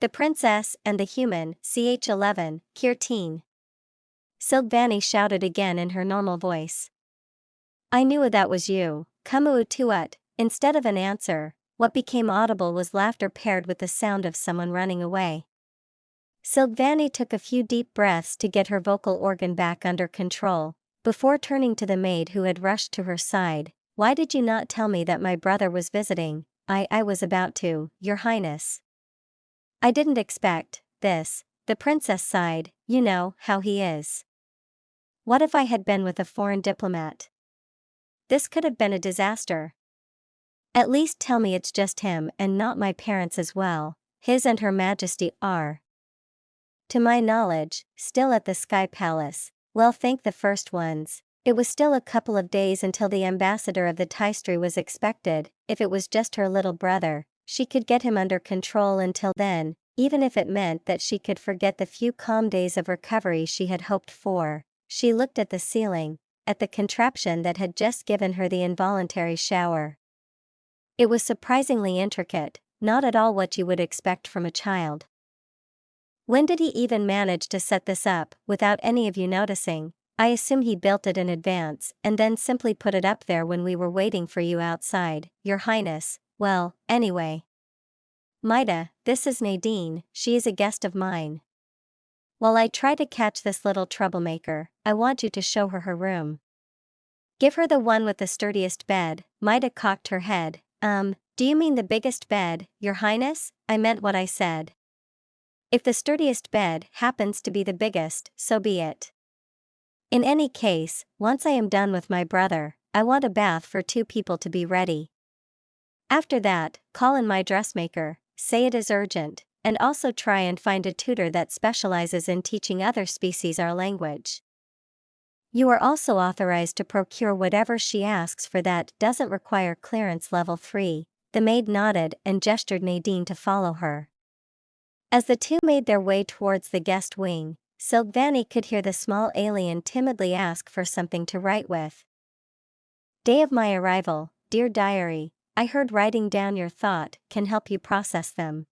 The princess and the human, ch11, Kirteen. Silgvani shouted again in her normal voice. I knew that was you, Kamu Tuat. Instead of an answer, what became audible was laughter paired with the sound of someone running away. Silgvani took a few deep breaths to get her vocal organ back under control, before turning to the maid who had rushed to her side. Why did you not tell me that my brother was visiting? I was about to, Your Highness. I didn't expect this, the princess sighed, you know how he is. What if I had been with a foreign diplomat? This could have been a disaster. At least tell me it's just him and not my parents as well. His and Her Majesty are, to my knowledge, still at the Sky Palace. Well, thank the first ones. It was still a couple of days until the ambassador of the Taistri was expected. If it was just her little brother, she could get him under control until then, even if it meant that she could forget the few calm days of recovery she had hoped for. She looked at the ceiling, at the contraption that had just given her the involuntary shower. It was surprisingly intricate, not at all what you would expect from a child. When did he even manage to set this up, without any of you noticing? I assume he built it in advance and then simply put it up there when we were waiting for you outside, Your Highness. Well, anyway. Maida, this is Nadine, she is a guest of mine. While I try to catch this little troublemaker, I want you to show her her room. Give her the one with the sturdiest bed. Maida cocked her head. Do you mean the biggest bed, Your Highness? I meant what I said. If the sturdiest bed happens to be the biggest, so be it. In any case, once I am done with my brother, I want a bath for 2 people to be ready. After that, call in my dressmaker, say it is urgent, and also try and find a tutor that specializes in teaching other species our language. You are also authorized to procure whatever she asks for that doesn't require clearance level 3. The maid nodded and gestured Nadine to follow her. As the two made their way towards the guest wing, Silgvani could hear the small alien timidly ask for something to write with. Day of my arrival, dear diary, I heard writing down your thought can help you process them.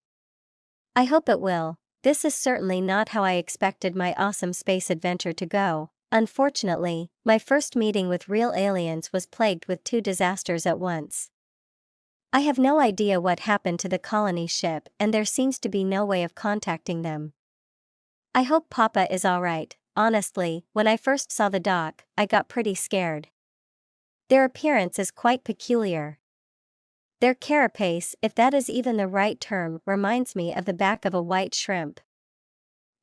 I hope it will. This is certainly not how I expected my awesome space adventure to go. Unfortunately, my first meeting with real aliens was plagued with 2 disasters at once. I have no idea what happened to the colony ship and there seems to be no way of contacting them. I hope Papa is alright. Honestly, when I first saw the dock, I got pretty scared. Their appearance is quite peculiar. Their carapace, if that is even the right term, reminds me of the back of a white shrimp.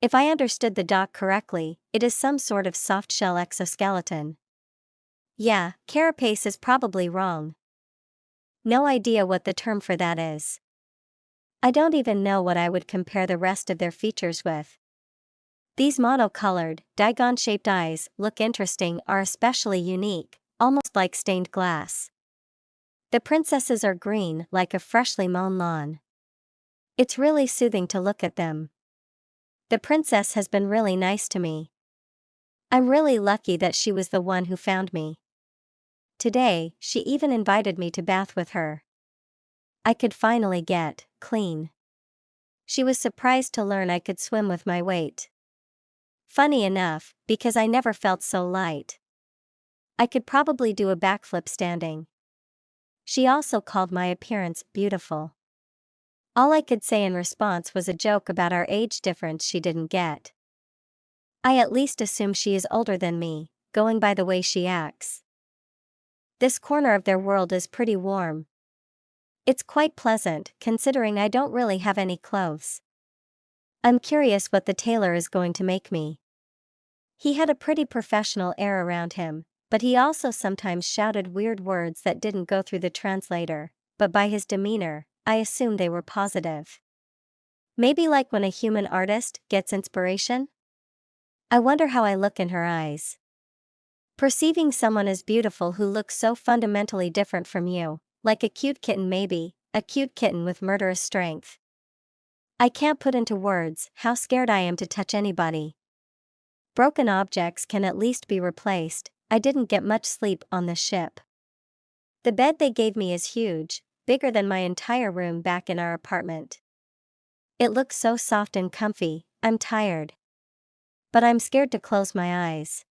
If I understood the dock correctly, it is some sort of soft-shell exoskeleton. Yeah, carapace is probably wrong. No idea what the term for that is. I don't even know what I would compare the rest of their features with. These monocolored, digon-shaped eyes look interesting, are especially unique, almost like stained glass. The princesses are green like a freshly mown lawn. It's really soothing to look at them. The princess has been really nice to me. I'm really lucky that she was the one who found me. Today, she even invited me to bath with her. I could finally get clean. She was surprised to learn I could swim with my weight. Funny enough, because I never felt so light. I could probably do a backflip standing. She also called my appearance beautiful. All I could say in response was a joke about our age difference she didn't get. I at least assume she is older than me, going by the way she acts. This corner of their world is pretty warm. It's quite pleasant, considering I don't really have any clothes. I'm curious what the tailor is going to make me. He had a pretty professional air around him, but he also sometimes shouted weird words that didn't go through the translator, but by his demeanor, I assumed they were positive. Maybe like when a human artist gets inspiration? I wonder how I look in her eyes. Perceiving someone as beautiful who looks so fundamentally different from you, like a cute kitten maybe, a cute kitten with murderous strength. I can't put into words how scared I am to touch anybody. Broken objects can at least be replaced. I didn't get much sleep on the ship. The bed they gave me is huge, bigger than my entire room back in our apartment. It looks so soft and comfy, I'm tired. But I'm scared to close my eyes.